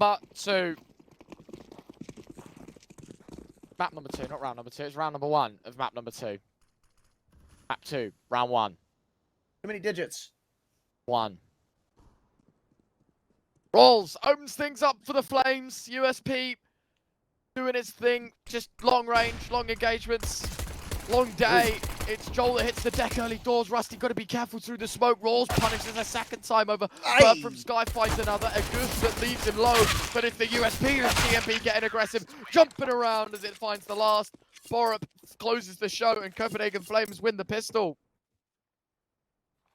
number 2. Map number 2, not round number 2. It's round number 1 of map number 2. Map 2, round 1. Too many digits. 1. Rolls opens things up for the Flames. USP doing its thing. Just long range, long engagements, long day. It's Joel that hits the deck early doors. Rusty got to be careful through the smoke. Rolls punishes a second time over. Bird from Sky finds another. A goose that leaves him low. But it's the USP and TMB getting aggressive, jumping around as it finds the last. Borup closes the show and Copenhagen Flames win the pistol.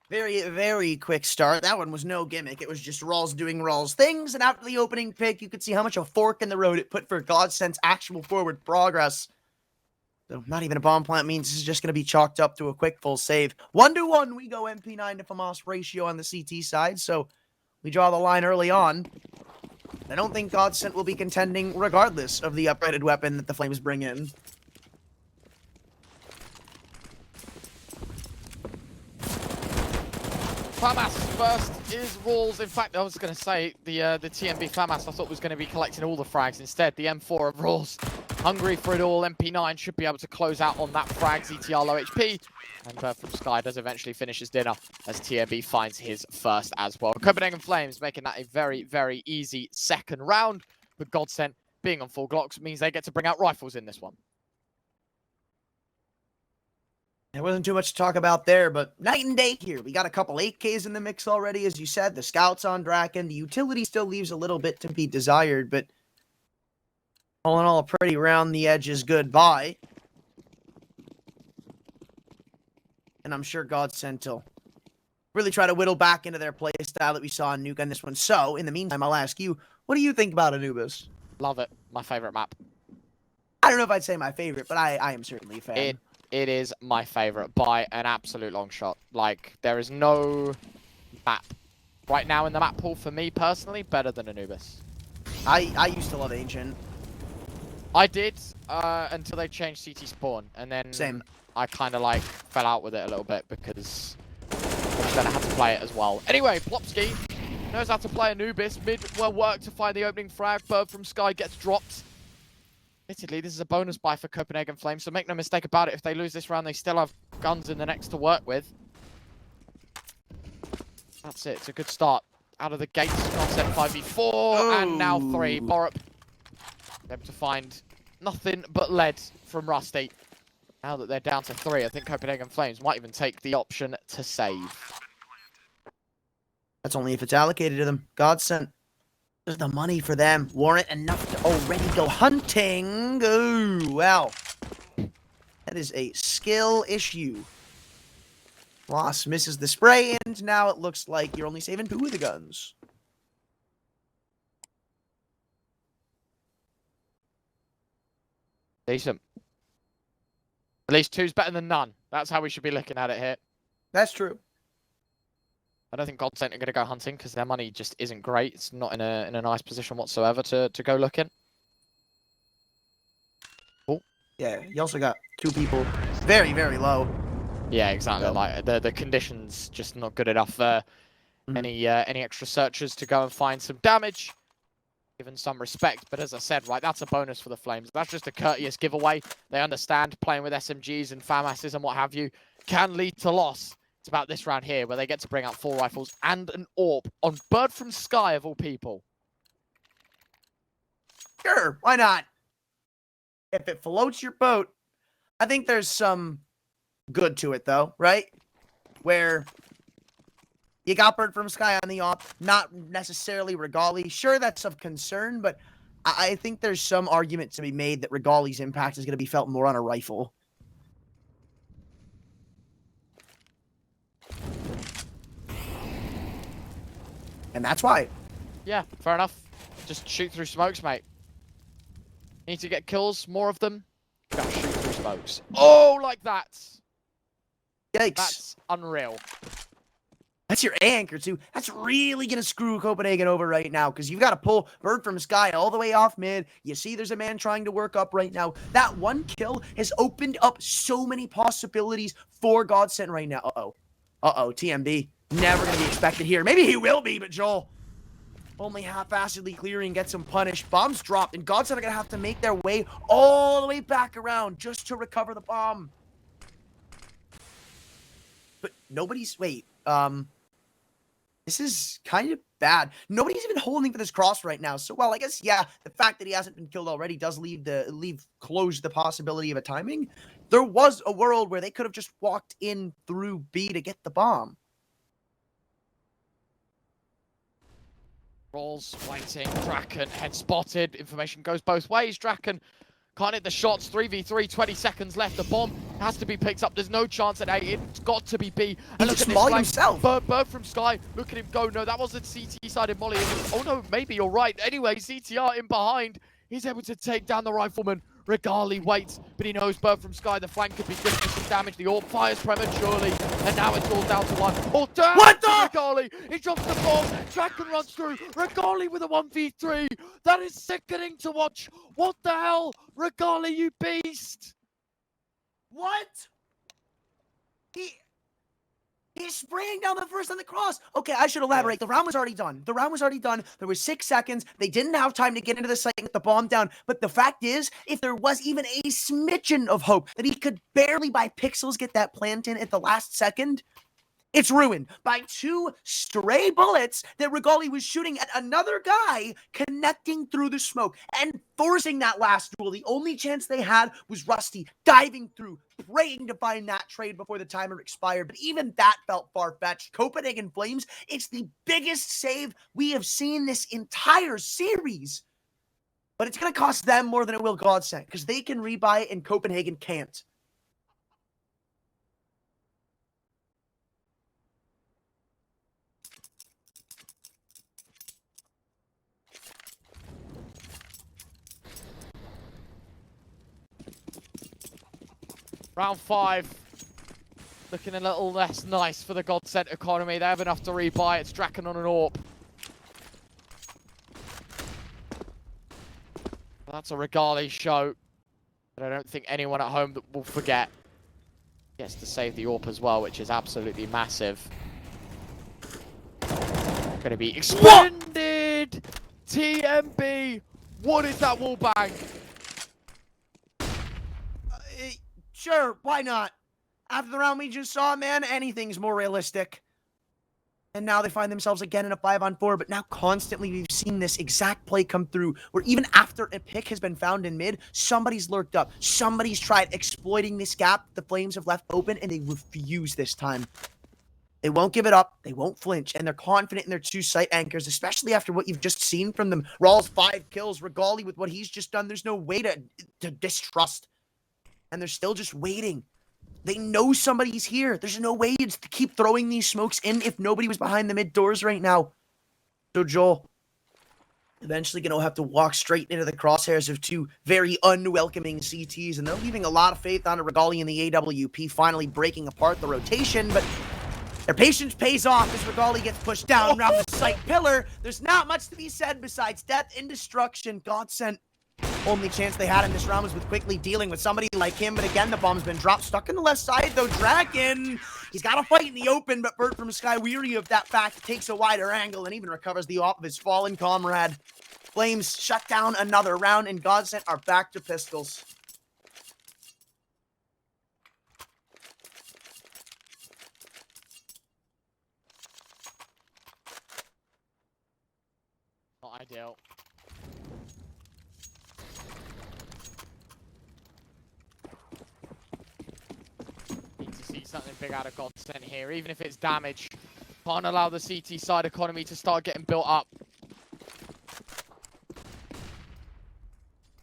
Very, very quick start. That one was no gimmick. It was just Rawls doing Rawls things. And after the opening pick, you could see how much a fork in the road it put for GODSENT's actual forward progress. So not even a bomb plant means this is just going to be chalked up to a quick full save. 1-1, we go MP9 to FAMAS ratio on the CT side. So we draw the line early on. I don't think GODSENT will be contending regardless of the upgraded weapon that the Flames bring in. FAMAS first is Rawls. In fact, I was going to say the TMB FAMAS I thought was going to be collecting all the frags. Instead, the M4 of Rawls, hungry for it all. MP9 should be able to close out on that frag. ZTR low HP. And Bird from Sky does eventually finish his dinner as TMB finds his first as well. Copenhagen Flames making that a very, very easy second round. But GODSENT being on full Glocks means they get to bring out rifles in this one. There wasn't too much to talk about there, but night and day here. We got a couple 8Ks in the mix already, as you said. The scouts on Draken. The utility still leaves a little bit to be desired, but all in all, a pretty round the edges goodbye. And I'm sure GODSENT will really try to whittle back into their play style that we saw in Nuke on this one. So, in the meantime, I'll ask you, what do you think about Anubis? Love it. My favorite map. I don't know if I'd say my favorite, but I am certainly a fan. It is my favorite by an absolute long shot. Like, there is no map right now in the map pool for me personally better than Anubis. I used to love Ancient. I did until they changed CT spawn, and then Same. I kind of like fell out with it a little bit because then I had to play it as well. Anyway, Plopsky knows how to play Anubis. Mid well worked to find the opening frag. Bird from Sky gets dropped. Admittedly, this is a bonus buy for Copenhagen Flames, so make no mistake about it. If they lose this round, they still have guns in the next to work with. That's it. It's a good start. Out of the gates, GODSENT 5v4, and now 3. Borup able to find nothing but lead from Rusty. Now that they're down to 3, I think Copenhagen Flames might even take the option to save. That's only if it's allocated to them. GODSENT. There's the money for them. Warrant enough to already go hunting. Oh, wow. That is a skill issue. Loss misses the spray, and now it looks like you're only saving 2 of the guns. Decent. At least 2's better than none. That's how we should be looking at it here. That's true. I don't think GODSENT are going to go hunting because their money just isn't great. It's not in a nice position whatsoever to go looking. Oh. Yeah, you also got 2 people very, very low. Yeah, exactly. Like the conditions just not good enough for any extra searchers to go and find some damage. Given some respect, but as I said, right, that's a bonus for the Flames. That's just a courteous giveaway. They understand playing with SMGs and FAMASs and what have you can lead to loss. It's about this round here where they get to bring out 4 rifles and an AWP on Bird from Sky of all people. Sure, why not? If it floats your boat, I think there's some good to it though, right? Where you got Bird from Sky on the AWP, not necessarily REGALI. Sure, that's of concern, but I think there's some argument to be made that REGALI's impact is going to be felt more on a rifle. And that's why. Yeah, fair enough. Just shoot through smokes, mate. Need to get kills, more of them. Gotta shoot through smokes. Oh, like that. Yikes. That's unreal. That's your A anchor, too. That's really going to screw Copenhagen over right now, because you've got to pull Bird from Sky all the way off mid. You see there's a man trying to work up right now. That one kill has opened up so many possibilities for GODSENT right now. Uh-oh. Uh-oh, TMB. Never going to be expected here. Maybe he will be, but Joel, only half-assedly clearing gets him punished. Bombs dropped, and GODSENT are going to have to make their way all the way back around just to recover the bomb. But nobody's... Wait, this is kind of bad. Nobody's even holding for this cross right now. So, well, I guess, yeah, the fact that he hasn't been killed already does close the possibility of a timing. There was a world where they could have just walked in through B to get the bomb. Rolls waiting. Draken head spotted. Information goes both ways. Draken can't hit the shots. 3v3, 20 seconds left. The bomb has to be picked up. There's no chance at A. It's got to be B. And look at this himself. Bird from Sky. Look at him go. No, that wasn't CT-sided Molly. Oh no, maybe you're right. Anyway, CTR in behind. He's able to take down the rifleman. Regali waits, but he knows Bird from Sky. The flank could be good for some damage. The orb fires prematurely, and now it's all down to one. Oh, damn! What the? Regali! He drops the bomb. Draken runs through. Regali with a 1v3. That is sickening to watch. What the hell? Regali, you beast! What? He's spraying down the first on the cross. Okay, I should elaborate. The round was already done. The round was already done. There was 6 seconds. They didn't have time to get into the site and get the bomb down. But the fact is, if there was even a smidgen of hope that he could barely by pixels get that plant in at the last second, it's ruined by 2 stray bullets that Regali was shooting at another guy, connecting through the smoke and forcing that last duel. The only chance they had was Rusty diving through, praying to find that trade before the timer expired. But even that felt far-fetched. Copenhagen Flames, it's the biggest save we have seen this entire series. But it's going to cost them more than it will GODSENT, because they can rebuy and Copenhagen can't. Round 5, looking a little less nice for the GODSENT economy. They have enough to rebuy. It's Draken on an AWP. That's a Regali show that I don't think anyone at home that will forget. Gets to save the AWP as well, which is absolutely massive. Going to be extended! TMB! What is that wall bang? Sure, why not? After the round we just saw, man, anything's more realistic. And now they find themselves again in a 5-on-4, but now constantly we've seen this exact play come through, where even after a pick has been found in mid, somebody's lurked up. Somebody's tried exploiting this gap the Flames have left open, and they refuse this time. They won't give it up, they won't flinch, and they're confident in their 2 site anchors, especially after what you've just seen from them. Rawls 5 kills, Regali with what he's just done, there's no way to distrust. And they're still just waiting. They know somebody's here. There's no way to keep throwing these smokes in if nobody was behind the mid doors right now. So Joel, eventually going to have to walk straight into the crosshairs of 2 very unwelcoming CTs, and they're leaving a lot of faith on Regali and the AWP finally breaking apart the rotation, but their patience pays off as Regali gets pushed down around the site pillar. There's not much to be said besides death and destruction. GODSENT, only chance they had in this round was with quickly dealing with somebody like him, but again, the bomb's been dropped. Stuck in the left side, though. Draken, he's got to fight in the open, but Bird from Sky, weary of that fact, takes a wider angle and even recovers the off of his fallen comrade. Flames shut down another round, and GODSENT are back to pistols. Not ideal. See something big out of GODSENT here, even if it's damage. Can't allow the CT side economy to start getting built up.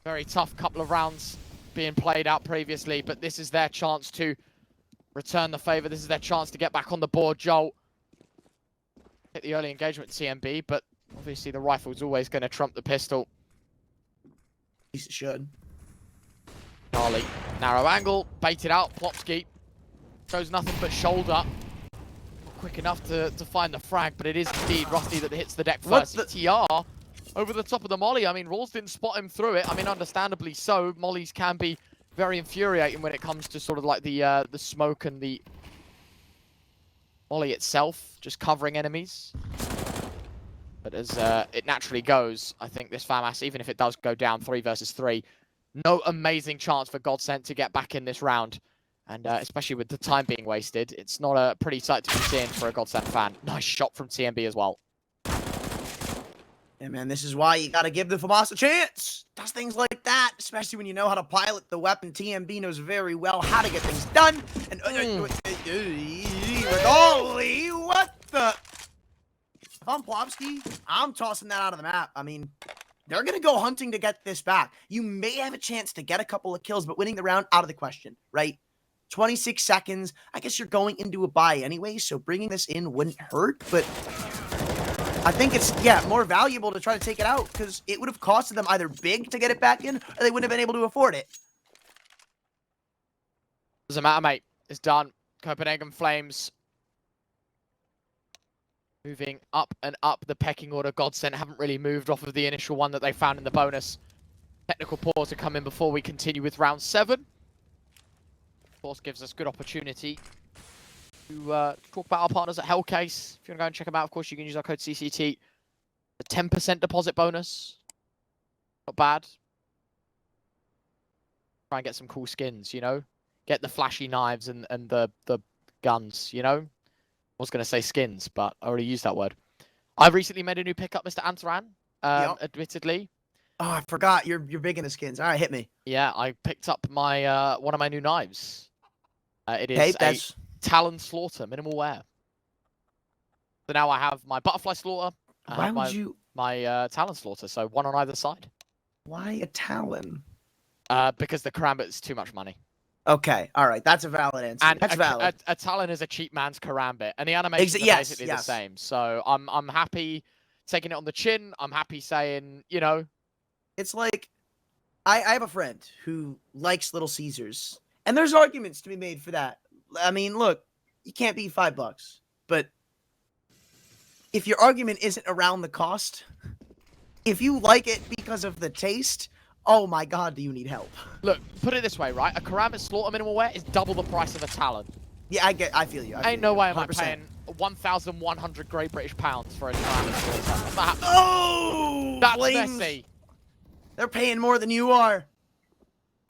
Very tough couple of rounds being played out previously, but this is their chance to return the favor. This is their chance to get back on the board. Joel hit the early engagement CMB, but obviously the rifle's always going to trump the pistol. At least it should. Charlie, narrow angle, baited out, Plopsky. Shows nothing but shoulder. Not quick enough to find the frag, but it is indeed Rusty that hits the deck first. TR over the top of the molly. I mean, Rawls didn't spot him through it. I mean, understandably so. Mollies can be very infuriating when it comes to sort of like the smoke and the molly itself, just covering enemies. But as it naturally goes, I think this FAMAS, even if it does go down 3 versus 3, no amazing chance for GODSENT to get back in this round. And especially with the time being wasted, it's not a pretty sight to be seen for a GODSENT fan. Nice shot from TMB as well. Yeah, man, this is why you got to give the FAMAS a chance. Does things like that, especially when you know how to pilot the weapon. TMB knows very well how to get things done. And Regali, what the? If I'm Plopsky, I'm tossing that out of the map. I mean, they're going to go hunting to get this back. You may have a chance to get a couple of kills, but winning the round out of the question, right? 26 seconds. I guess you're going into a bye anyway, so bringing this in wouldn't hurt, but I think it's, yeah, more valuable to try to take it out because it would have costed them either big to get it back in or they wouldn't have been able to afford it. Doesn't matter, mate. It's done. Copenhagen Flames moving up and up the pecking order. GODSENT haven't really moved off of the initial one that they found in the bonus. Technical pause to come in before we continue with round 7. Of course, gives us good opportunity to talk about our partners at Hellcase. If you want to go and check them out, of course, you can use our code CCT. A 10% deposit bonus. Not bad. Try and get some cool skins, you know? Get the flashy knives and the guns, you know? I was going to say skins, but I already used that word. I've recently made a new pickup, Mr. Antaran, admittedly. Oh, I forgot. You're big into skins. All right, hit me. Yeah, I picked up my one of my new knives. It is a Talon Slaughter, minimal wear. So now I have my Butterfly Slaughter. Why would you? My Talon Slaughter, so one on either side. Why a Talon? Because the Karambit is too much money. Okay, all right, that's a valid answer. And that's valid. A Talon is a cheap man's Karambit, and the animations are basically the same. So I'm happy taking it on the chin. I'm happy saying, you know, it's like I have a friend who likes Little Caesars, and there's arguments to be made for that. I mean, look, you can't beat $5, but if your argument isn't around the cost, if you like it because of the taste, oh my God, do you need help? Look, put it this way, right? A Karambit Slaughter minimal wear is double the price of a Talon. Yeah, I feel you. Ain't no way am I paying 1,100 Great British pounds for a Karambit Slaughter. Oh! That's messy. They're paying more than you are.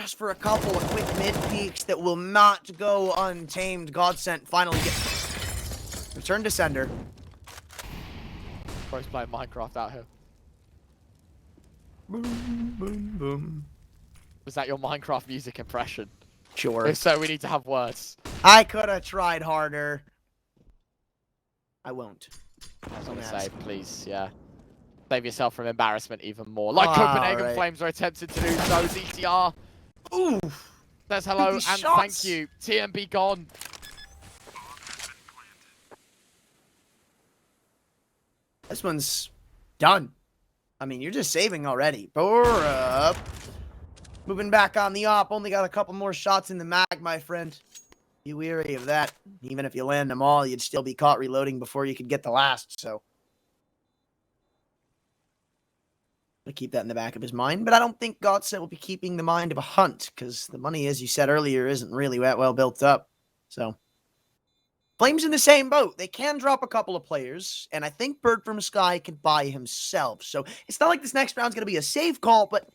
Just for a couple of quick mid peaks that will not go untamed. GODSENT finally get return to sender. Bro's playing Minecraft out here. Boom, boom, boom. Was that your Minecraft music impression? Sure. If so, we need to have words. I could have tried harder. I won't. I was gonna say, please, yeah. Save yourself from embarrassment even more. Like Copenhagen Flames are attempting to do so. DTR. Ooh. Says hello and thank you. TMB gone. This one's done. I mean, you're just saving already. Pour up. Moving back on the op. Only got a couple more shots in the mag, my friend. Be weary of that. Even if you land them all, you'd still be caught reloading before you could get the last, so. To keep that in the back of his mind, but I don't think GODSENT will be keeping the mind of a hunt because the money, as you said earlier, isn't really that well built up. So, Flames in the same boat. They can drop a couple of players, and I think Bird from Sky can buy himself. So, it's not like this next round's going to be a safe call, but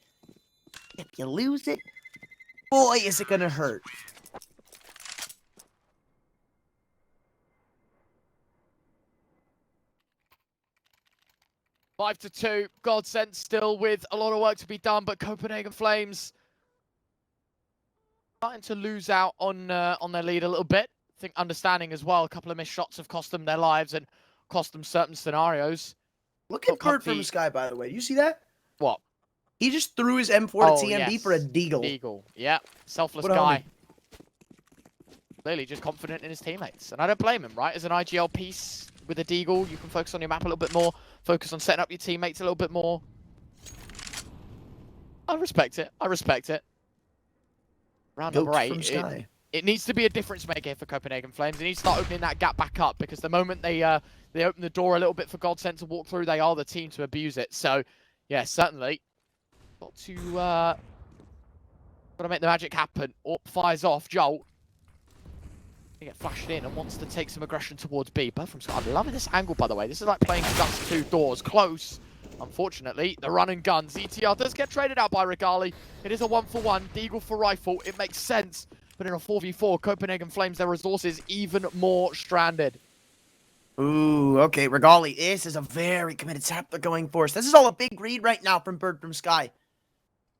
if you lose it, boy, is it going to hurt. Five to 2. GODSENT still with a lot of work to be done, but Copenhagen Flames starting to lose out on their lead a little bit. I think understanding as well, a couple of missed shots have cost them their lives and cost them certain scenarios. Look at Bird from the Sky, by the way. You see that? What? He just threw his M4 to TMB for a deagle. Deagle, yeah. Selfless guy. Clearly just confident in his teammates. And I don't blame him, right? As an IGL piece with a deagle, you can focus on your map a little bit more. Focus on setting up your teammates a little bit more. I respect it. I respect it. Round number 8. It needs to be a difference maker for Copenhagen Flames. They need to start opening that gap back up because the moment they open the door a little bit for GODSENT to walk through, they are the team to abuse it. So, yeah, certainly got to make the magic happen. Orp fires off. Jolt. They get flashed in and wants to take some aggression towards B. But from Scott, I'm loving this angle, by the way. This is like playing Guts 2 doors. Close. Unfortunately, the run and gun. ZTR does get traded out by Regali. It is a 1-for-1. Deagle for rifle. It makes sense. But in a 4v4, Copenhagen Flames their resources even more stranded. Ooh, okay, Regali. This is a very committed setup they're going for. So this is all a big read right now from Bird from Sky.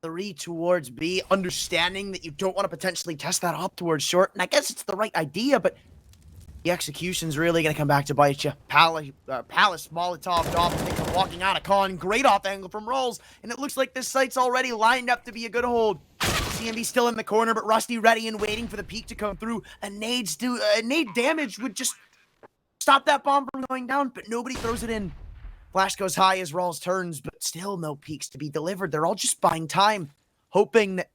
The read towards B, understanding that you don't want to potentially test that up towards short. And I guess it's the right idea, but the execution's really going to come back to bite you. Palace, Molotov, Dobbs, walking out of con. Great off angle from Rolls. And it looks like this site's already lined up to be a good hold. CMB still in the corner, but Rusty ready and waiting for the peak to come through. A nade damage would just stop that bomb from going down, but nobody throws it in. Flash goes high as Rawls turns, but still no peaks to be delivered. They're all just buying time, hoping that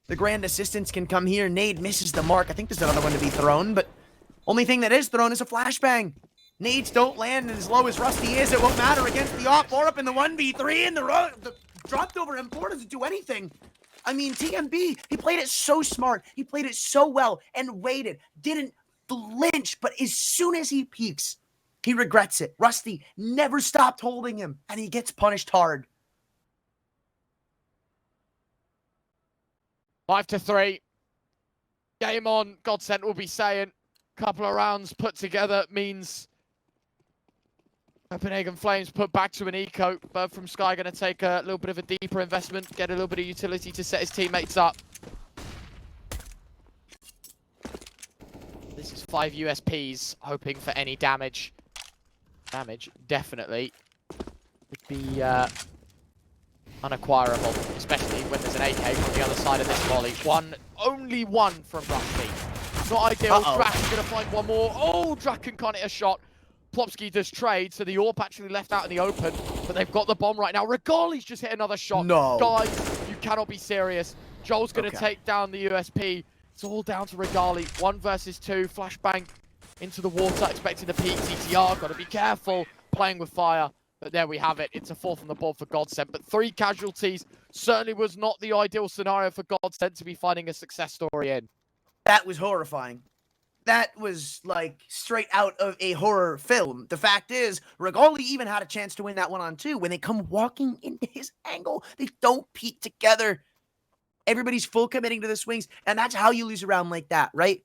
the grand assistance can come here. Nade misses the mark. I think there's another one to be thrown, but only thing that is thrown is a flashbang. Nades don't land, and as low as Rusty is, it won't matter against the op. Or up in the 1v3, and the dropped over M4 doesn't do anything. I mean, TMB, he played it so smart. He played it so well and waited. Didn't flinch, but as soon as he peaks, he regrets it. Rusty never stopped holding him, and he gets punished hard. 5-3. Game on, GODSENT will be saying. Couple of rounds put together means Copenhagen Flames put back to an eco. Bird from Sky going to take a little bit of a deeper investment, get a little bit of utility to set his teammates up. This is 5 USPs, hoping for any damage. Damage, definitely, would be unacquirable, especially when there's an AK from the other side of this volley. Only one from Rusty. Not ideal. Draken going to find one more. Oh, Draken can't hit a shot. Plopsky does trade, so the AWP actually left out in the open, but they've got the bomb right now. Regali's just hit another shot. No. Guys, you cannot be serious. Joel's going to take down the USP. It's all down to Regali. 1 versus 2. Flashbang into the water, expecting the peak. CTR, got to be careful. Playing with fire. But there we have it. It's a 4th on the board for GODSENT. But 3 casualties certainly was not the ideal scenario for GODSENT to be finding a success story in. That was horrifying. That was, like, straight out of a horror film. The fact is, Regali even had a chance to win that 1-on-2. When they come walking into his angle, they don't peek together. Everybody's full committing to the swings, and that's how you lose a round like that, right?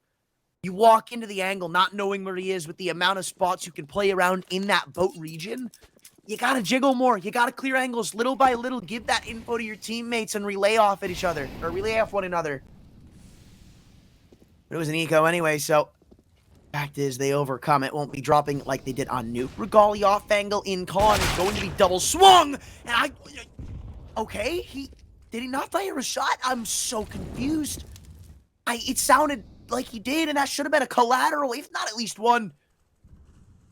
You walk into the angle not knowing where he is with the amount of spots you can play around in that boat region. You gotta jiggle more. You gotta clear angles little by little. Give that info to your teammates and relay off at each other, or relay off one another. But it was an eco anyway, so fact is they overcome it. Won't be dropping like they did on Nuke. Regali off angle in con is going to be double swung. And okay, did he not fire a shot? I'm so confused. It sounded like he did, and that should have been a collateral, if not at least one.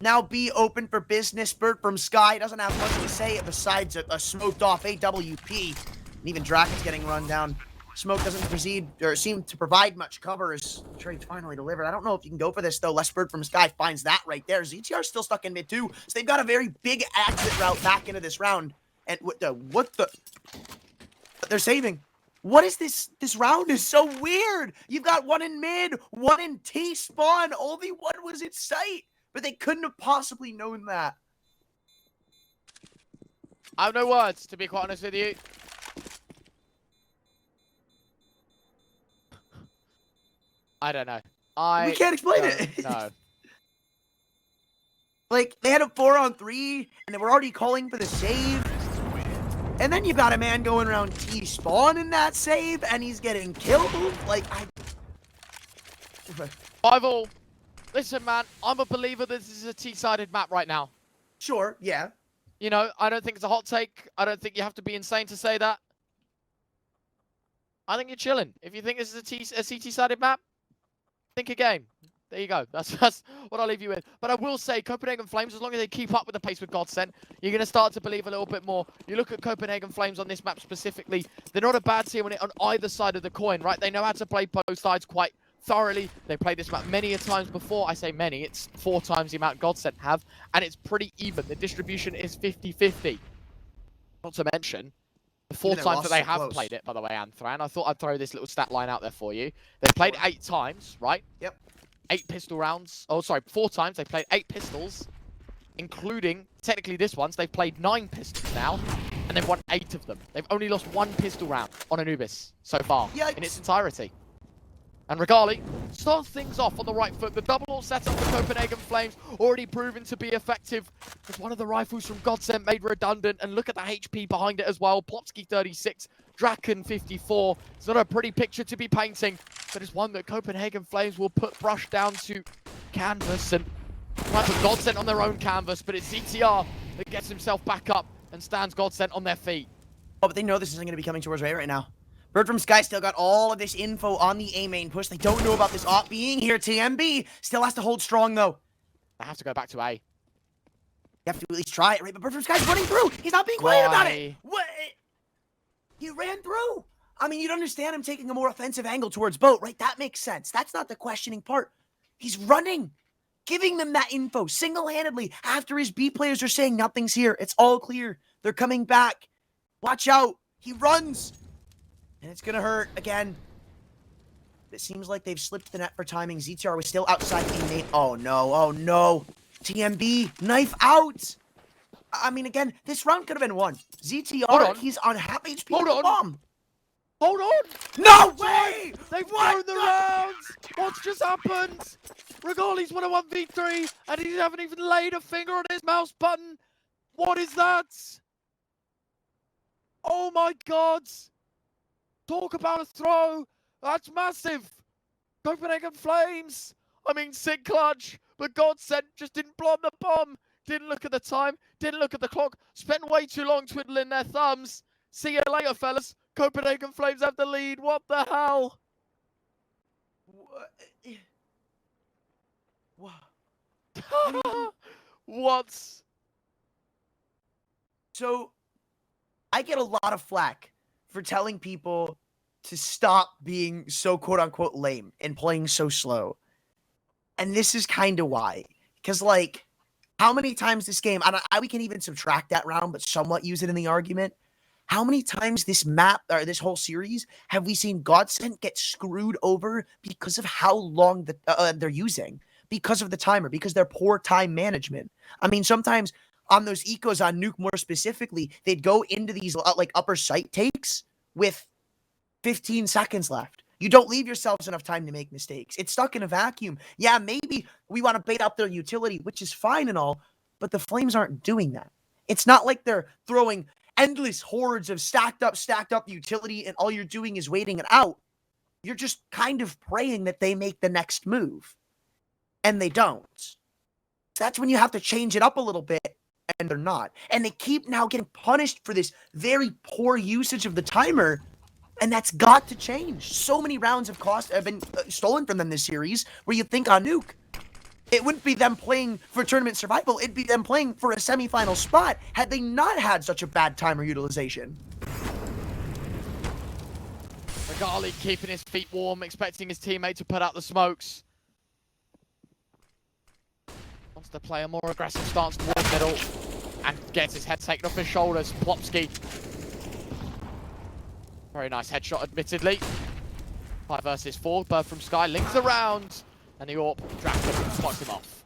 Now B open for business. Bird from Sky doesn't have much to say besides a smoked off AWP. And even Draken's getting run down. Smoke doesn't seem to provide much cover as trade finally delivered. I don't know if you can go for this, though. Less Bird from Sky finds that right there. ZTR's still stuck in mid, too. So they've got a very big exit route back into this round. And what the? They're saving. What is this? This round is so weird. You've got 1 in mid, 1 in T spawn. Only 1 was in sight. But they couldn't have possibly known that. I have no words, to be quite honest with you. I don't know. We can't explain it. No. Like, they had a 4-on-3, and they were already calling for the save. And then you've got a man going around T-spawn in that save, and he's getting killed. Like, 5-all. Listen, man, I'm a believer that this is a T-sided map right now. Sure, yeah. You know, I don't think it's a hot take. I don't think you have to be insane to say that. I think you're chilling. If you think this is a CT-sided map, think again. There you go. That's what I'll leave you with. But I will say, Copenhagen Flames, as long as they keep up with the pace with GODSENT, you're going to start to believe a little bit more. You look at Copenhagen Flames on this map specifically, they're not a bad team on either side of the coin, right? They know how to play both sides quite thoroughly. They played this map many a times before. I say many. It's 4 times the amount GODSENT have, and it's pretty even. The distribution is 50-50. Not to mention the 4 times that they have played it, by the way, Anthran. I thought I'd throw this little stat line out there for you. They've played 8 times, right? Yep. 8 pistol rounds. Oh, sorry, 4 times. They've played 8 pistols, including, technically this one, so they've played 9 pistols now, and they've won 8 of them. They've only lost 1 pistol round on Anubis so far in its entirety. And REGALI starts things off on the right foot. The double ult setup for Copenhagen Flames already proven to be effective. As one of the rifles from GODSENT made redundant. And look at the HP behind it as well. Plopsky 36, Draken 54. It's not a pretty picture to be painting, but it's one that Copenhagen Flames will put brush down to canvas and try to put GODSENT on their own canvas. But it's CTR that gets himself back up and stands GODSENT on their feet. Oh, but they know this isn't going to be coming towards Ray right now. Bird from Sky still got all of this info on the A main push. They don't know about this op being here. TMB still has to hold strong, though. They have to go back to A. You have to at least try it, right? But Bird from Sky's running through. He's not being quiet about it. What? He ran through. I mean, you'd understand him taking a more offensive angle towards boat, right? That makes sense. That's not the questioning part. He's running, giving them that info single-handedly after his B players are saying nothing's here. It's all clear. They're coming back. Watch out. He runs. And it's going to hurt again. It seems like they've slipped the net for timing. ZTR was still outside the Oh, no. Oh, no. TMB, knife out. I mean, again, this round could have been won. ZTR, he's on half HP. Hold on. Bomb. Hold on. No way. They've thrown the rounds. What's just happened? REGALI's won a 1v3, and he haven't even laid a finger on his mouse button. What is that? Oh, my God. Talk about a throw. That's massive. Copenhagen Flames. I mean, sick clutch. But GODSENT just didn't blow up the bomb. Didn't look at the time. Didn't look at the clock. Spent way too long twiddling their thumbs. See you later, fellas. Copenhagen Flames have the lead. What the hell? What? What? So, I get a lot of flack for telling people to stop being so quote-unquote lame and playing so slow. And this is kind of why. Because, like, how many times this game, we can even subtract that round, but somewhat use it in the argument. How many times this map, or this whole series, have we seen GODSENT get screwed over because of how long they're using? Because of the timer, because their poor time management. I mean, sometimes on those ecos on Nuke more specifically, they'd go into these like upper sight takes with 15 seconds left. You don't leave yourselves enough time to make mistakes. It's stuck in a vacuum. Yeah, maybe we want to bait up their utility, which is fine and all, but the Flames aren't doing that. It's not like they're throwing endless hordes of stacked up utility and all you're doing is waiting it out. You're just kind of praying that they make the next move. And they don't. That's when you have to change it up a little bit. And they're not. And they keep now getting punished for this very poor usage of the timer. And that's got to change. So many rounds have been stolen from them this series, where you think on Nuke, it wouldn't be them playing for tournament survival. It'd be them playing for a semifinal spot had they not had such a bad timer utilization. REGALI keeping his feet warm, expecting his teammate to put out the smokes. Wants to play a more aggressive stance towards middle and gets his head taken off his shoulders. Plopsky. Very nice headshot, admittedly. 5 versus 4. Bird from Sky links around. And the AWP Draken spikes him off.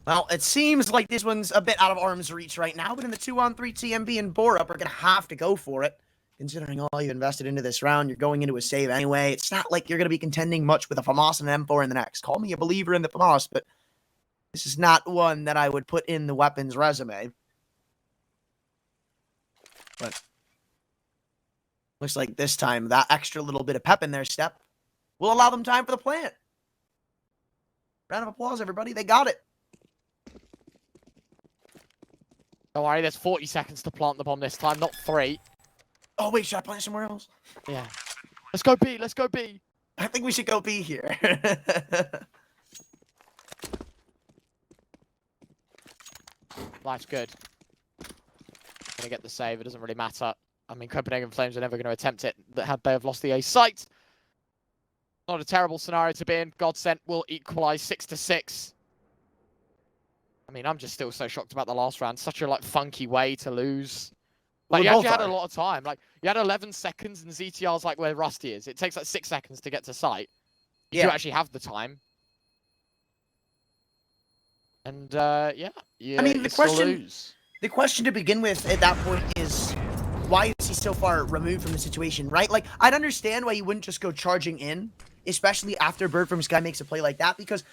Well, it seems like this one's a bit out of arm's reach right now, but in the 2-on-3, TMB and Borup are going to have to go for it. Considering all you invested into this round, you're going into a save anyway. It's not like you're going to be contending much with a FAMAS and an M4 in the next. Call me a believer in the FAMAS, but this is not one that I would put in the weapons resume. But looks like this time, that extra little bit of pep in their step will allow them time for the plant. Round of applause, everybody. They got it. Don't worry, there's 40 seconds to plant the bomb this time, not 3. Oh, wait, should I plant somewhere else? Yeah. Let's go B, let's go B. I think we should go B here. Life's good. Gonna get the save, it doesn't really matter. I mean, Copenhagen Flames are never going to attempt it had they have lost the A site. Not a terrible scenario to be in. GODSENT will equalize 6-6. I mean, I'm just still so shocked about the last round. Such a, like, funky way to lose. Like, We you both actually had a are. lot of time. Like, you had 11 seconds, and ZTR's like where Rusty is. It takes like 6 seconds to get to site. You do Yeah. actually have the time. And, yeah. I mean, you still lose. the question to begin with at that point is, why is he so far removed from the situation, right? Like, I'd understand why you wouldn't just go charging in, especially after Bird from Sky makes a play like that, because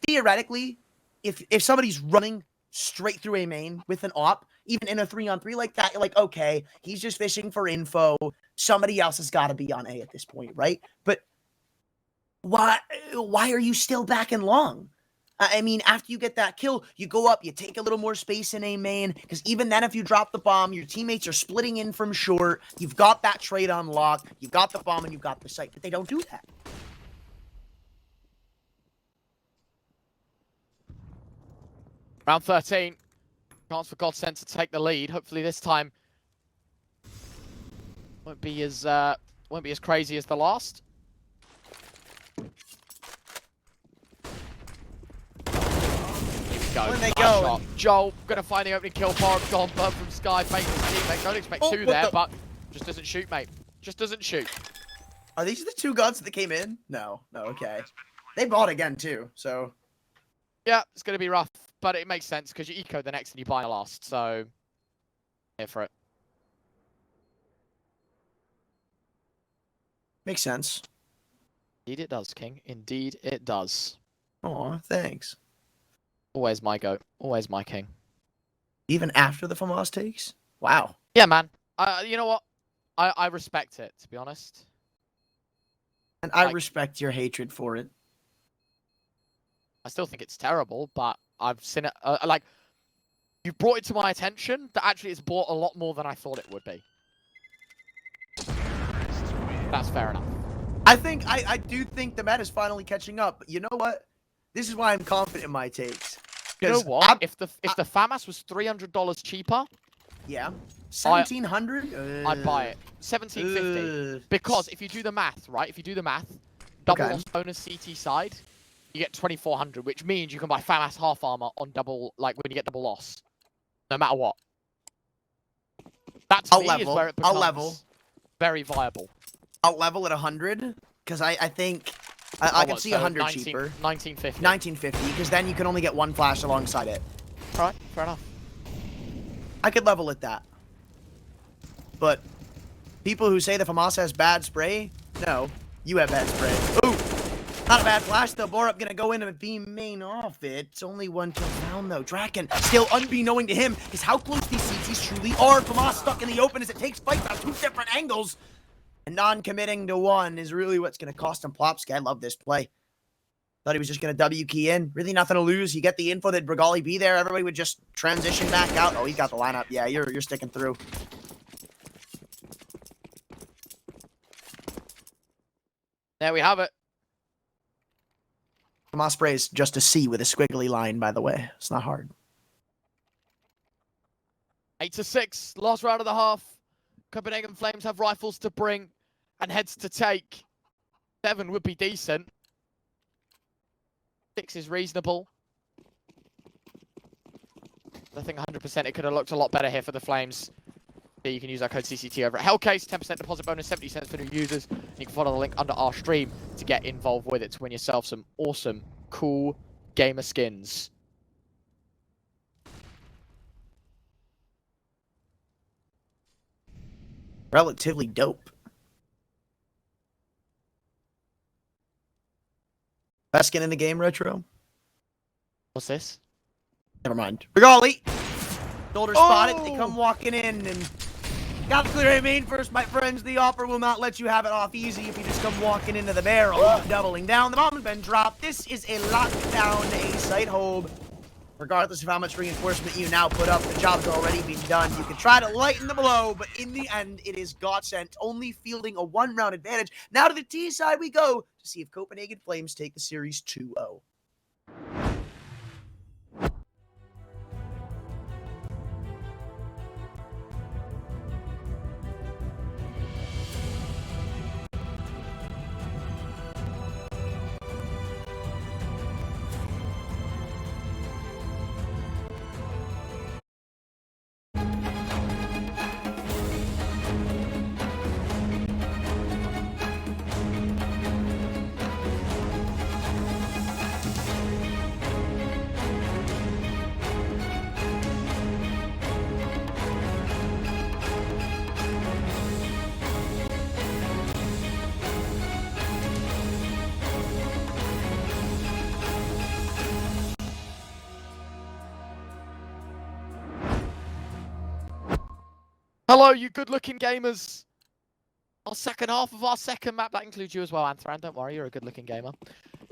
theoretically, if somebody's running straight through a main with an op, even in a 3-on-3 like that, you're like, okay, he's just fishing for info. Somebody else has got to be on A at this point, right? But why are you still back and long? I mean, after you get that kill, you go up, you take a little more space in a main, because even then, if you drop the bomb, your teammates are splitting in from short, you've got that trade unlocked, you've got the bomb, and you've got the site, but they don't do that. Round 13. Chance for GODSENT to take the lead. Hopefully this time won't be as crazy as the last. Go. When they Nice go. shot. Joel gonna find the opening kill for him. Gone Bird from Sky, bait his teammate. Don't expect two there, but just doesn't shoot, mate. Just doesn't shoot. Are these the two guns that came in? No, okay. They bought again too, so Yeah, it's gonna be rough, but it makes sense because you eco the next and you buy the last. So here for it. makes sense. Indeed it does, King. Indeed it does. Aw, thanks. Always my goat. Always my king. Even after the FAMAS takes? Wow. Yeah, man. You know what? I respect it, to be honest. And I Like- respect your hatred for it. I still think it's terrible, but I've seen it. Like, you brought it to my attention that actually it's bought a lot more than I thought it would be. That's fair enough. I do think the meta is finally catching up. But you know what? This is why I'm confident in my takes. You know 'Cause what? If the FAMAS was $300 cheaper, yeah, 1,700. I'd buy it. 1750. Because if you do the math, right? If you do the math, double Okay. loss bonus CT side, you get 2,400, which means you can buy FAMAS half armor on double, like when you get double loss, no matter what. That to me is where it I'll becomes level. very viable. I'll level at 100 because I think I can see 100 cheaper. 1950. 1950 because then you can only get one flash alongside it. All right, fair enough. I could level at that. But people who say the FAMAS has bad spray, no, you have bad spray. Ooh, not a bad flash though. Borup gonna go in and beam main off it. It's only one kill down though. Draken still unbeknowing to him is how close these CTs truly are. FAMAS stuck in the open as it takes fights on two different angles. And non-committing to one is really what's gonna cost him Plopsky. I love this play. Thought he was just going to W key in. Really nothing to lose. You get the info that REGALI be there. Everybody would just transition back out. Oh, he's got the lineup. Yeah, you're sticking through. There we have it. FAMAS sprays just a C with a squiggly line, by the way. It's not hard. 8-6. Last round of the half. Copenhagen Flames have rifles to bring and heads to take. 7 would be decent. 6 is reasonable. I think 100% it could have looked a lot better here for the Flames. You can use our code CCT over at Hellcase. 10% deposit bonus, 70 cents for new users. You can follow the link under our stream to get involved with it to win yourself some awesome, cool gamer skins. Relatively dope. Best skin in the game, Retro? What's this? Never mind. REGALI! Shoulder spotted. They come walking in and got to clear a main first, my friends. The offer will not let you have it off easy if you just come walking into the barrel. Doubling down. The bomb has been dropped. This is a lockdown, a site hold. Regardless of how much reinforcement you now put up, the job's already been done. You can try to lighten the blow, but in the end, it is GODSENT only fielding a one-round advantage. Now to the T side we go to see if Copenhagen Flames take the series 2-0. Hello, you good-looking gamers. Our second half of our second map. That includes you as well, Anthran. Don't worry, you're a good-looking gamer.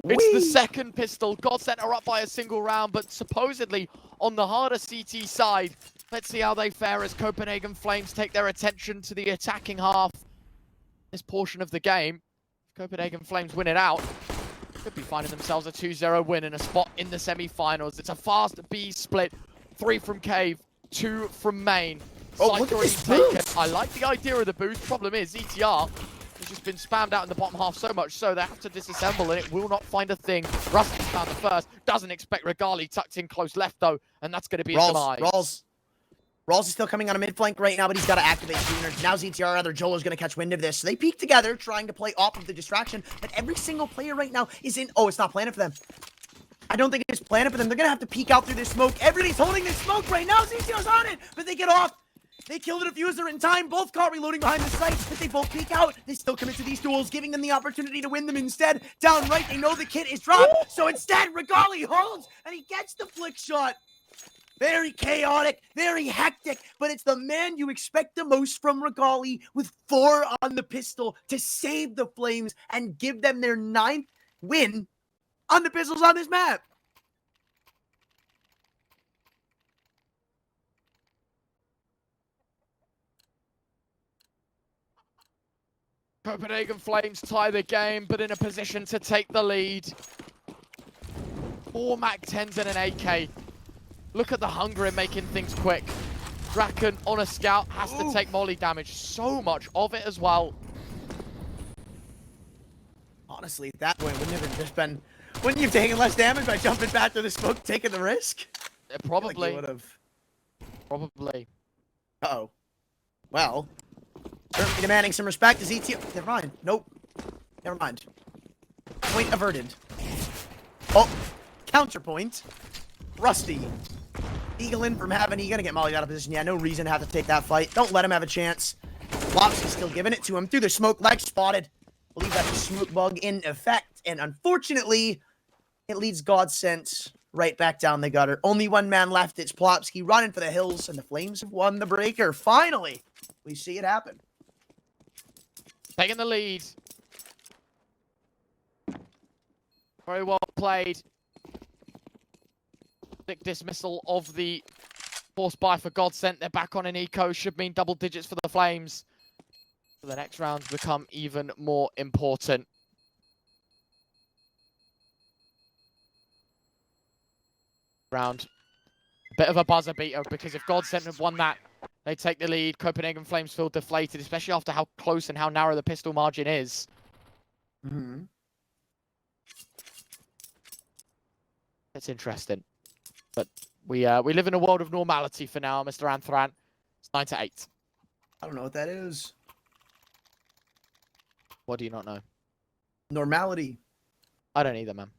It's the second pistol. GODSENT are up by a single round, but supposedly on the harder CT side. Let's see how they fare as Copenhagen Flames take their attention to the attacking half. This portion of the game, if Copenhagen Flames win it out, could be finding themselves a 2-0 win and a spot in the semi-finals. It's a fast B split. 3 from Cave, 2 from Main. Oh, look at this boost. I like the idea of the boost. Problem is, ETR has just been spammed out in the bottom half so much so they have to disassemble and it will not find a thing. Rusty's found the first. Doesn't expect Regali tucked in close left though, and that's going to be a demise. Rawls is still coming on a mid flank right now, but he's got to activate sooner. Now ZTR, either Joel is going to catch wind of this. So they peek together, trying to play off of the distraction. But every single player right now is in... Oh, it's not planted for them. I don't think it's planted for them. They're going to have to peek out through this smoke. Everybody's holding this smoke right now. ZTR's on it, but they get off. They kill the diffuser in time. Both caught reloading behind the site, but they both peek out. They still commit to these duels, giving them the opportunity to win them instead. Down right, they know the kit is dropped. So instead, Regali holds, and he gets the flick shot. Very chaotic, very hectic, but it's the man you expect the most from Regali with 4 on the pistol to save the Flames and give them their 9th win on the pistols on this map. Copenhagen Flames tie the game, but in a position to take the lead. 4 MAC-10s and an AK. Look at the hunger in making things quick. Draken on a scout has to take molly damage. So much of it as well. Honestly, at that point, wouldn't it have just been... Wouldn't you have taken less damage by jumping back to the smoke, taking the risk? Probably. Like would have. Probably. Uh-oh. Well, certainly demanding some respect as ET... Never mind. Nope. Never mind. Point averted. Oh, counterpoint. Rusty. Eagling from having... He's going to get mollied out of position. Yeah, no reason to have to take that fight. Don't let him have a chance. Lopsy's still giving it to him. Through the smoke, leg spotted. Believe that's a smoke bug in effect. And unfortunately, it leads GODSENT right back down the gutter. Only one man left. It's Plopsky running for the hills. And the Flames have won the breaker. Finally, we see it happen. Taking the lead. Very well played. Quick dismissal of the force buy for GODSENT. They're back on an eco. Should mean double digits for the Flames. So the next rounds become even more important. Round. Bit of a buzzer beater because if GODSENT had won that, they take the lead. Copenhagen Flames feel deflated, especially after how close and how narrow the pistol margin is. It's interesting. But we live in a world of normality for now, Mr. Anthran. It's 9-8. I don't know what that is. What do you not know? Normality. I don't either, man.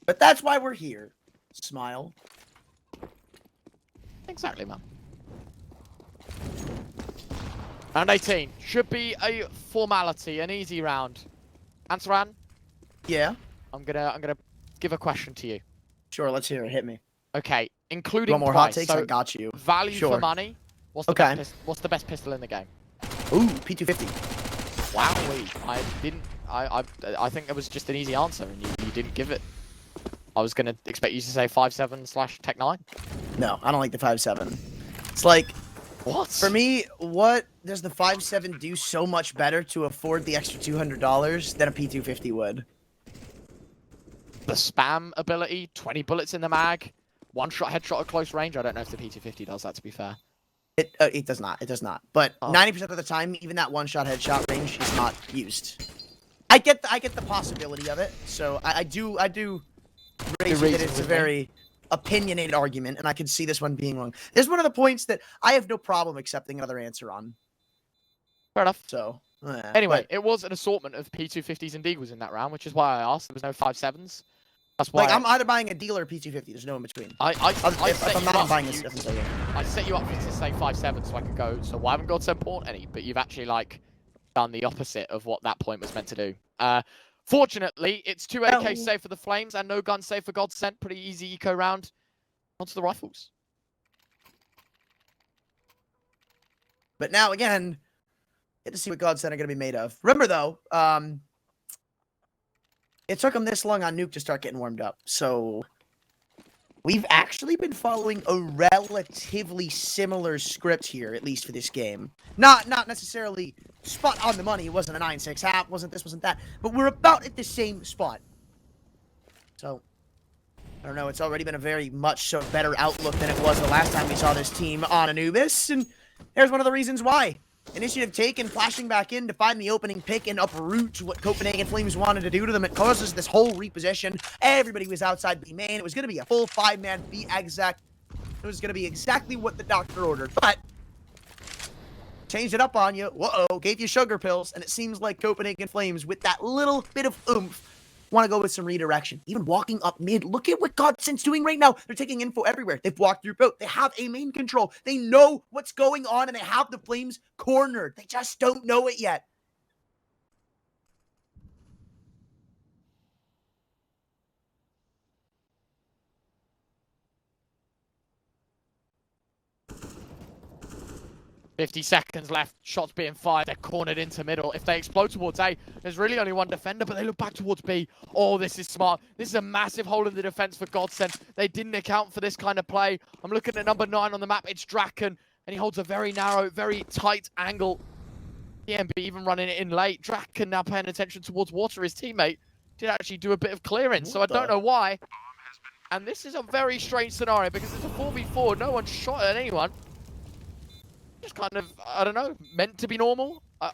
But that's why we're here. Smile. Exactly, man. Round 18. Should be a formality, an easy round. Anthran? Yeah? I'm gonna give a question to you. Sure, let's hear it. Hit me. Okay, including Want more price. hot takes? So I got you. Value Sure. for money. What's the best pistol in the game? Ooh, P250. Wowee. I think it was just an easy answer and you didn't give it. I was gonna expect you to say 5.7/Tech 9. No, I don't like the 5.7. It's like, what? For me, what does the 5.7 do so much better to afford the extra $200 than a P250 would? The spam ability, 20 bullets in the mag, one-shot headshot at close range. I don't know if the P250 does that, to be fair. It does not. It does not. But 90% of the time, even that one-shot headshot range is not used. I get the possibility of it. So I do raise that it's a very opinionated argument, and I can see this one being wrong. This is one of the points that I have no problem accepting another answer on. Fair enough. So anyway, it was an assortment of P250s and Deagles in that round, which is why I asked. There was no 5.7s. That's why. Like, I'm either buying a dealer or P250. There's no in between. If I'm not buying this, I set you up to say 5.7 so I could go. So why haven't GODSENT bought any? But you've actually done the opposite of what that point was meant to do. Fortunately, it's 2 AK save for the Flames and no gun save for GODSENT. Pretty easy eco round. Onto the rifles. But now, again, get to see what GODSENT are going to be made of. Remember, though, it took them this long on Nuke to start getting warmed up. So we've actually been following a relatively similar script here, at least for this game. Not necessarily spot on the money. It wasn't a 9-6 half, wasn't this, wasn't that. But we're about at the same spot. So, I don't know, it's already been a very much so better outlook than it was the last time we saw this team on Anubis. And here's one of the reasons why. Initiative taken, flashing back in to find the opening pick and uproot what Copenhagen Flames wanted to do to them. It causes this whole reposition. Everybody was outside B main. It was going to be a full 5-man B exec. It was going to be exactly what the doctor ordered, but changed it up on you. Whoa, gave you sugar pills, and it seems like Copenhagen Flames, with that little bit of oomph, want to go with some redirection. Even walking up mid. Look at what GODSENT's doing right now. They're taking info everywhere. They've walked through boat. They have a main control. They know what's going on, and they have the Flames cornered. They just don't know it yet. "50 seconds left. Shots being fired. They're cornered into middle. If they explode towards A, there's really only one defender, but they look back towards B. Oh, this is smart. This is a massive hole in the defense for GODSENT. They didn't account for this kind of play. I'm looking at number 9 on the map. It's Draken, and he holds a very narrow, very tight angle. DMB even running it in late. Draken now paying attention towards water. His teammate did actually do a bit of clearing, so I don't know why. And this is a very strange scenario because it's a 4v4. No one shot at anyone. Just kind of, I don't know, meant to be normal? I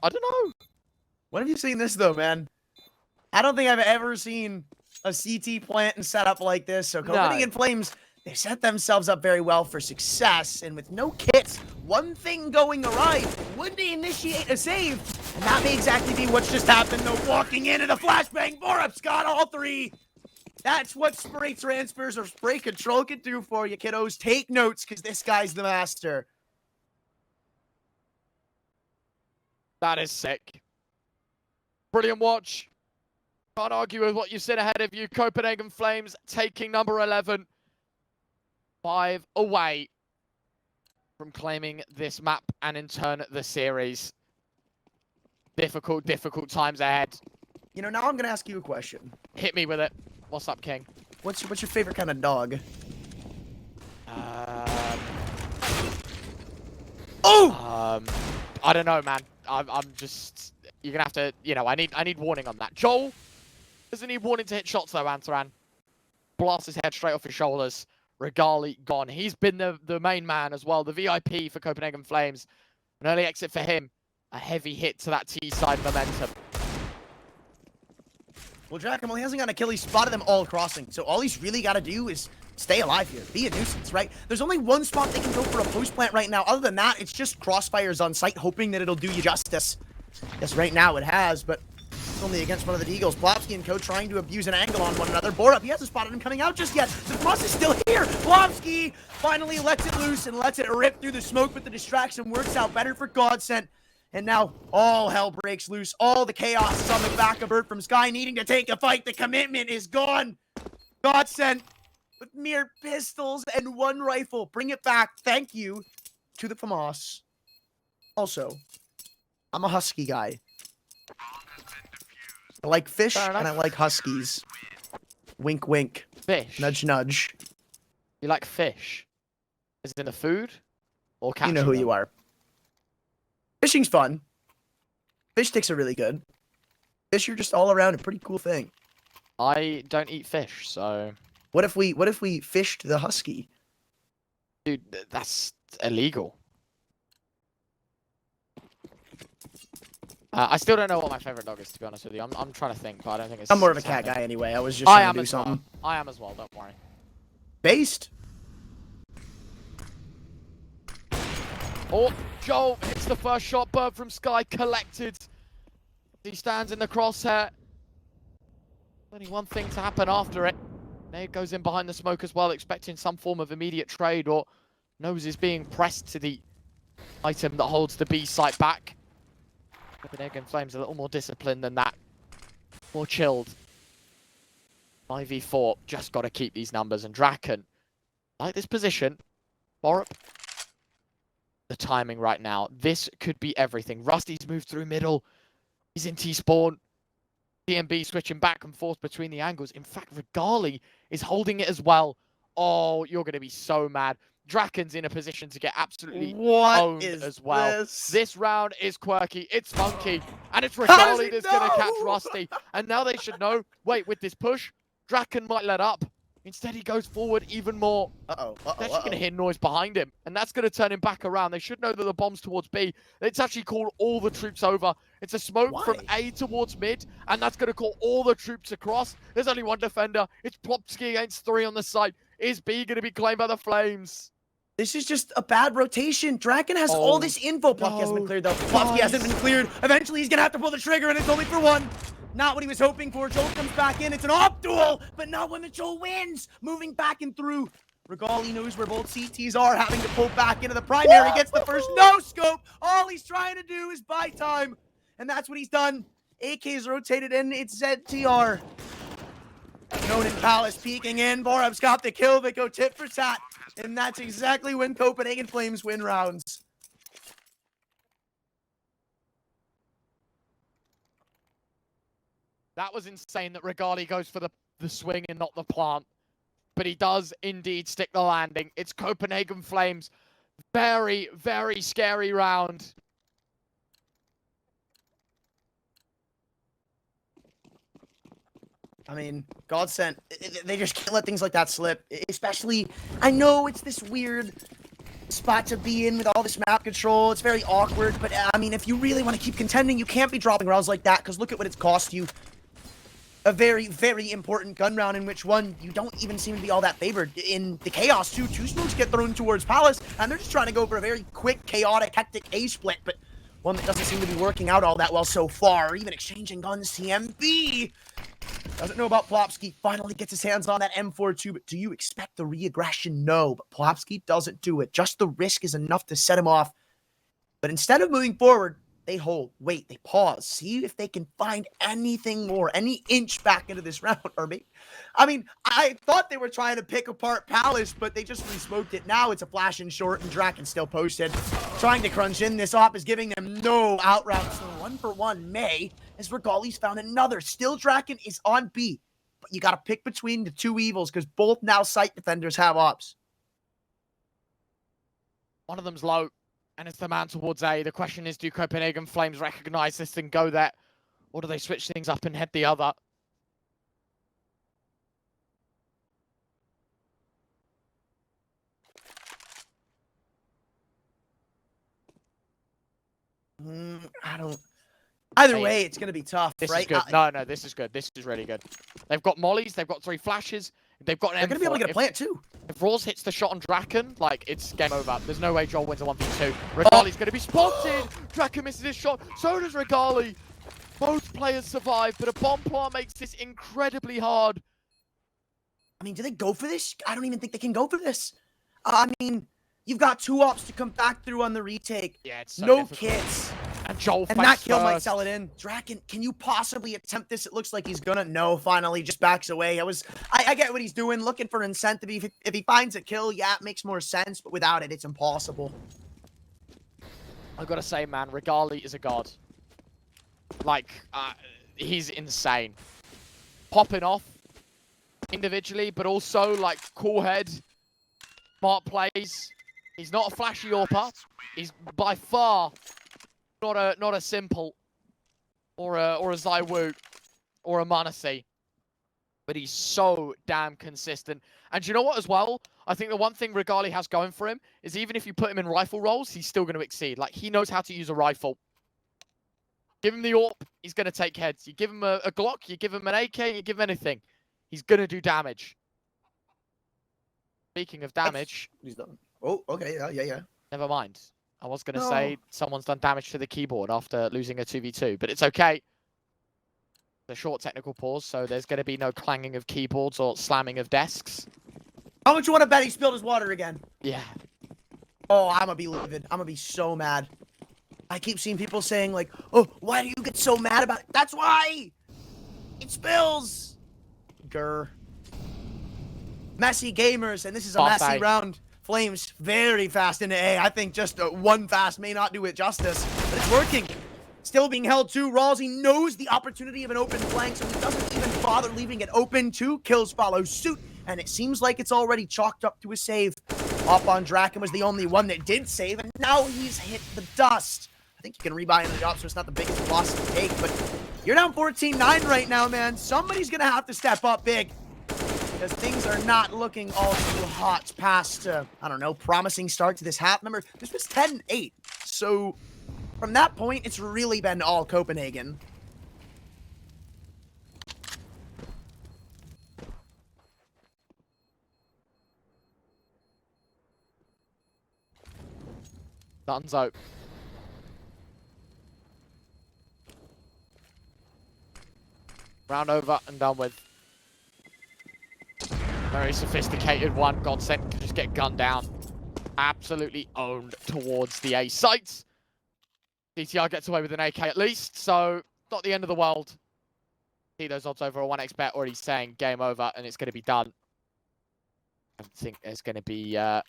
don't know. When have you seen this, though, man? I don't think I've ever seen a CT plant and setup like this. So Copenhagen Flames, they set themselves up very well for success. And with no kits, one thing going awry would initiate a save. And that may exactly be what's just happened, though. Walking into the flashbang, Borup's got all 3. That's what spray transfers or spray control can do for you, kiddos. Take notes, because this guy's the master. That is sick. Brilliant watch. Can't argue with what you've seen ahead of you. Copenhagen Flames taking number 11. 5 away from claiming this map and in turn the series. Difficult times ahead. You know, now I'm going to ask you a question. Hit me with it. What's up, King? What's your favorite kind of dog? I don't know, man. I'm just, you're gonna have to, you know, I need warning on that. Joel doesn't need warning to hit shots though, Antaran. Blast his head straight off his shoulders. Regali gone. He's been the main man as well, the VIP for Copenhagen Flames. An early exit for him. A heavy hit to that T-side momentum. Well, Draken, he hasn't got a kill. He spotted them all crossing. So all he's really got to do is stay alive here. Be a nuisance, right? There's only one spot they can go for a post plant right now. Other than that, it's just crossfires on site, hoping that it'll do you justice. Yes, right now it has, but it's only against one of the Deagles. Blobsky and Co trying to abuse an angle on one another. Borup, he hasn't spotted him coming out just yet. The Frost is still here. Blobsky finally lets it loose and lets it rip through the smoke, but the distraction works out better for GODSENT. And now all hell breaks loose. All the chaos is on the back of Bird from Sky needing to take a fight. The commitment is gone. GODSENT with mere pistols and 1 rifle. Bring it back. Thank you to the FAMAS. Also, I'm a husky guy. I like fish and I like huskies. Wink, wink. Fish? Nudge, nudge. You like fish? Is it in the food? Or catching You know who them? you are. Fishing's fun. Fish sticks are really good. Fish are just all around a pretty cool thing. I don't eat fish, so... What if we fished the husky? Dude, that's illegal. I still don't know what my favorite dog is, to be honest with you. I'm trying to think, but I don't think it's... I'm more of a cat guy anyway. I was just trying to do something. I am as well, don't worry. Based? Oh, Joel hits the first shot. Bird from Sky collected. He stands in the crosshair. Only one thing to happen after it. Nade goes in behind the smoke as well, expecting some form of immediate trade, or nose is being pressed to the item that holds the B site back. Copenhagen Flames a little more disciplined than that. More chilled. 5v4. Just got to keep these numbers. And Draken, like this position. Borup the timing right now. This could be everything. Rusty's moved through middle. He's in T-spawn. DMB switching back and forth between the angles. In fact, REGALI is holding it as well. Oh, you're going to be so mad. Draken's in a position to get absolutely owned as well. This round is quirky. It's funky. And it's REGALI that's going to catch Rusty. And now they should know, wait, with this push, Draken might let up. Instead, he goes forward even more. They're actually going to hear noise behind him, and that's going to turn him back around. They should know that the bomb's towards B. It's actually called all the troops over. It's a smoke from A towards mid, and that's going to call all the troops across. There's only one defender. It's Plopsky against 3 on the side. Is B going to be claimed by the Flames? This is just a bad rotation. Draken has all this info. Plopsky hasn't been cleared, though. Plopsky hasn't been cleared. Eventually, he's going to have to pull the trigger, and it's only for 1. Not what he was hoping for. Joel comes back in. It's an op duel, but not when Joel wins. Moving back and through. REGALI knows where both CTs are, having to pull back into the primary. Gets the first no-scope. All he's trying to do is buy time, and that's what he's done. AK's rotated in. It's ZTR. Known in Palace peeking in. Borub's got the kill. They go tit for tat, and that's exactly when Copenhagen Flames win rounds. That was insane that REGALI goes for the swing and not the plant. But he does indeed stick the landing. It's Copenhagen Flames. Very, very scary round. I mean, GODSENT, they just can't let things like that slip. Especially, I know it's this weird spot to be in with all this map control. It's very awkward. But, I mean, if you really want to keep contending, you can't be dropping rounds like that. Because look at what it's cost you. A very, very important gun round in which one you don't even seem to be all that favored. In the chaos, too, 2 smokes get thrown towards Palace, and they're just trying to go for a very quick, chaotic, hectic A-split, but one that doesn't seem to be working out all that well so far. Even exchanging guns, TMB doesn't know about Plopsky. Finally gets his hands on that M42, but do you expect the re-aggression? No, but Plopsky doesn't do it. Just the risk is enough to set him off. But instead of moving forward, they hold, wait, they pause, see if they can find anything more, any inch back into this round, or maybe. I mean, I thought they were trying to pick apart Palace, but they just re-smoked it. Now it's a flash in short, and Draken still posted. Trying to crunch in, this op is giving them no out round, so 1 for 1 May, as REGALI's found another. Still Draken is on B, but you gotta pick between the 2 evils, because both now site defenders have ops. One of them's low. And it's the man towards A. The question is, do Copenhagen Flames recognize this and go there? Or do they switch things up and head the other? I don't... Either way, it's going to be tough, this right? Is good. No, this is good. This is really good. They've got mollies. They've got 3 flashes. They've got an They're going to be able to get a plant, too. If Rawls hits the shot on Draken, like, it's game over. There's no way Joel wins a 1v2. REGALI's going to be spotted. Draken misses his shot. So does REGALI. Both players survive, but a bomb plant makes this incredibly hard. I mean, do they go for this? I don't even think they can go for this. I mean, you've got 2 ops to come back through on the retake. Yeah, it's so no difficult. Kits. And Joel and that kill might sell it in. Draken, can you possibly attempt this? It looks like he's gonna. No, finally, just backs away. I get what he's doing, looking for incentive. If he finds a kill, yeah, it makes more sense. But without it, it's impossible. I gotta say, man, REGALI is a god. Like, he's insane. Popping off individually, but also, like, cool head, smart plays. He's not a flashy AWPer. He's by far not a Simple or a Zywoo or a Manasi. But he's so damn consistent. And do you know what as well? I think the one thing REGALI has going for him is even if you put him in rifle roles, he's still going to exceed. Like, he knows how to use a rifle. Give him the AWP, he's going to take heads. You give him a Glock, you give him an AK, you give him anything. He's going to do damage. Speaking of damage... He's done. Oh, okay, yeah. Never mind. I was going to say someone's done damage to the keyboard after losing a 2v2, but it's okay. A short technical pause, so there's going to be no clanging of keyboards or slamming of desks. How much you want to bet he spilled his water again? Yeah. Oh, I'm going to be livid. I'm going to be so mad. I keep seeing people saying, like, oh, why do you get so mad about it? That's why! It spills! Grr. Messy gamers, and this is a messy round. Flames very fast into A. I think just one fast may not do it justice, but it's working. Still being held to. Rawls, he knows the opportunity of an open flank, so he doesn't even bother leaving it open. 2 kills follow suit, and it seems like it's already chalked up to a save. Up on Draken was the only one that did save, and now he's hit the dust. I think you can rebuy into the drop, so it's not the biggest loss to take, but you're down 14-9 right now, man. Somebody's going to have to step up big, because things are not looking all too hot past, I don't know, promising start to this half. Remember, this was 10-8, so from that point, it's really been all Copenhagen. Dunzo. Round over and done with. Very sophisticated one. GODSENT can just get gunned down. Absolutely owned towards the A sites. DTR gets away with an AK at least, so not the end of the world. See those odds over a 1x bet already saying game over and it's going to be done. I think there's going to be a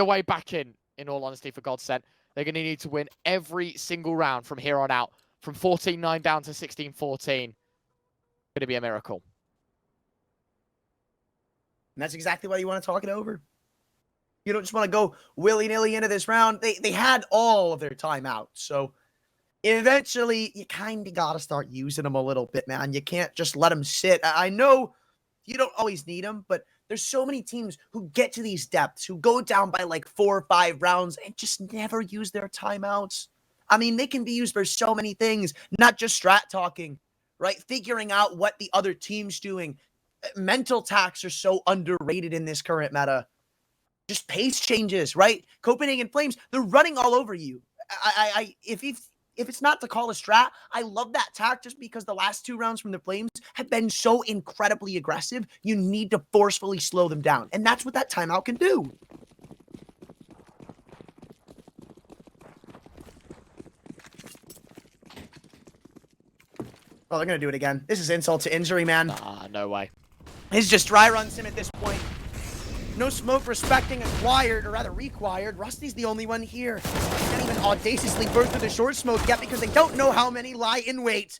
way back in all honesty, for GODSENT. They're going to need to win every single round from here on out. From 14-9 down to 16-14. Going to be a miracle. And that's exactly why you want to talk it over. You don't just want to go willy-nilly into this round. They had all of their timeouts. So eventually you kind of got to start using them a little bit, man. You can't just let them sit. I know you don't always need them, but there's so many teams who get to these depths, who go down by like 4 or 5 rounds and just never use their timeouts. I mean, they can be used for so many things, not just strat talking, right? Figuring out what the other team's doing. Mental tacks are so underrated in this current meta. Just pace changes, right? Copenhagen Flames, they're running all over you. If it's not to call a strat, I love that tack just because the last 2 rounds from the Flames have been so incredibly aggressive. You need to forcefully slow them down. And that's what that timeout can do. Oh, they're going to do it again. This is insult to injury, man. Nah, no way. It's just dry run sim at this point. No smoke respecting acquired, or rather required. Rusty's the only one here. Can't even audaciously burst through the short smoke yet because they don't know how many lie in wait.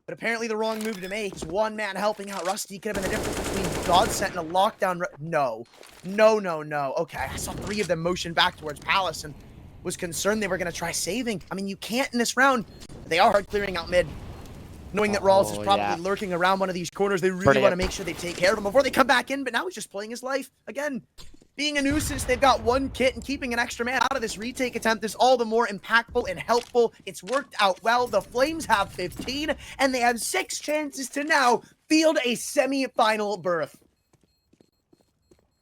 But apparently the wrong move to make is one man helping out Rusty. Could have been the difference between GODSENT and a lockdown. No. Okay, I saw 3 of them motion back towards Palace and was concerned they were going to try saving. I mean, you can't in this round. They are hard clearing out mid. Knowing that Rawls is probably lurking around one of these corners, they really want to make sure they take care of him before they come back in, but now he's just playing his life. Again, being a nuisance, they've got 1 kit, and keeping an extra man out of this retake attempt is all the more impactful and helpful. It's worked out well. The Flames have 15, and they have 6 chances to now field a semi-final berth.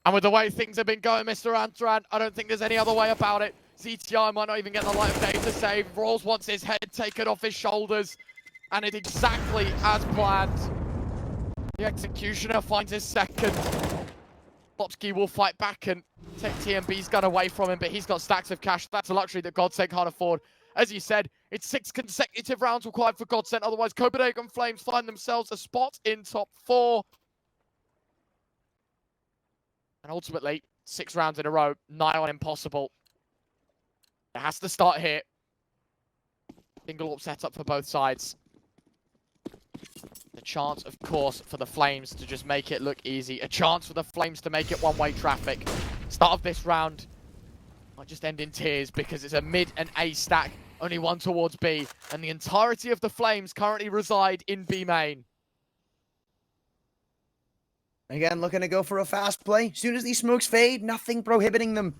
And with the way things have been going, Mr. Antran, I don't think there's any other way about it. ZTI might not even get the light of day to save. Rawls wants his head taken off his shoulders. And it's exactly as planned. The Executioner finds his second. Lopsky will fight back and take TMB's gun away from him, but he's got stacks of cash. That's a luxury that GODSENT can't afford. As you said, it's 6 consecutive rounds required for GODSENT. Otherwise, Copenhagen Flames find themselves a spot in top 4. And ultimately, 6 rounds in a row, nigh on impossible. It has to start here. Single AWP setup for both sides. A chance, of course, for the Flames to just make it look easy. A chance for the Flames to make it one-way traffic. Start of this round might just end in tears because it's a mid and A stack, only 1 towards B, and the entirety of the Flames currently reside in B main. Again, looking to go for a fast play. As soon as these smokes fade, nothing prohibiting them.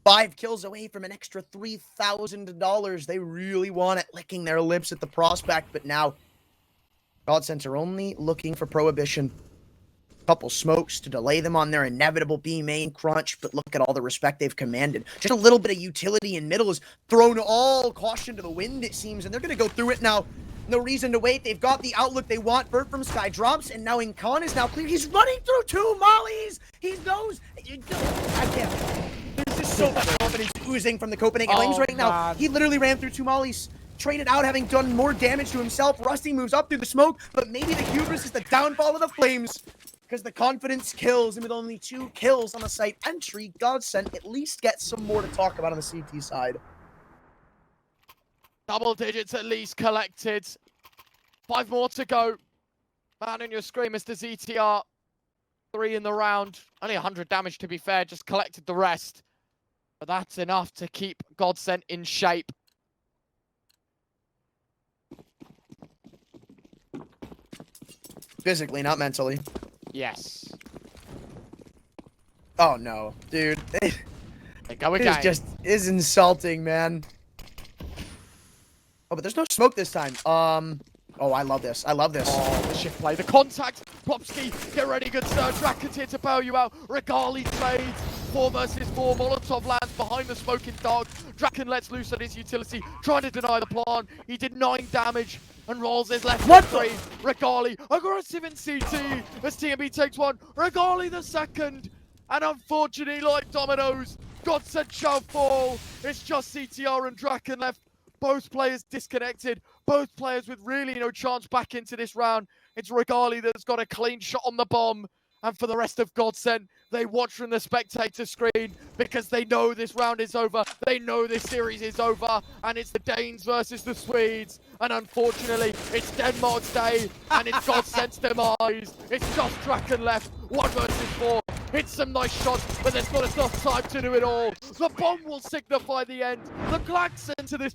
5 kills away from an extra $3,000. They really want it, licking their lips at the prospect, but now GODSENT are only looking for Prohibition. Couple smokes to delay them on their inevitable B main crunch, but look at all the respect they've commanded. Just a little bit of utility in middle has thrown all caution to the wind, it seems, and they're going to go through it now. No reason to wait. They've got the outlook they want. Bert from Sky drops, and now Incan is now clear. He's running through 2 mollies. He knows. I can't. There's just so much confidence oozing from the Copenhagen Flames right now. He literally ran through 2 mollies. Traded out, having done more damage to himself. Rusty moves up through the smoke, but maybe the hubris is the downfall of the Flames. Because the confidence kills, and with only 2 kills on the site entry, GODSENT at least gets some more to talk about on the CT side. Double digits at least collected. 5 more to go. Man on your screen, Mr. ZTR. 3 in the round. Only 100 damage, to be fair. Just collected the rest. But that's enough to keep GODSENT in shape. Physically, not mentally. Yes. Oh, no. Dude. They go again. This is insulting, man. Oh, but there's no smoke this time. Oh, I love this. I love this. Oh, the shift play. The contact. Popsky, get ready, good sir. Draken's here to bail you out. Regali trades. 4 versus 4. Molotov lands behind the smoking dog. Draken lets loose on his utility, trying to deny the plan. He did 9 damage and rolls his left What with 3. Regali, aggressive in CT. As TMB takes 1. Regali the second. And unfortunately, like dominoes, GODSENT shall fall. It's just CTR and Draken left. Both players disconnected. Both players with really no chance back into this round. It's Regali that's got a clean shot on the bomb. And for the rest of GODSENT, they watch from the spectator screen because they know this round is over. They know this series is over. And it's the Danes versus the Swedes. And unfortunately, it's Denmark's day. And it's GODSENT's demise. It's just Draken left. 1 versus 4. Hits some nice shots, but there's not enough time to do it all. The bomb will signify the end. The klaxon to this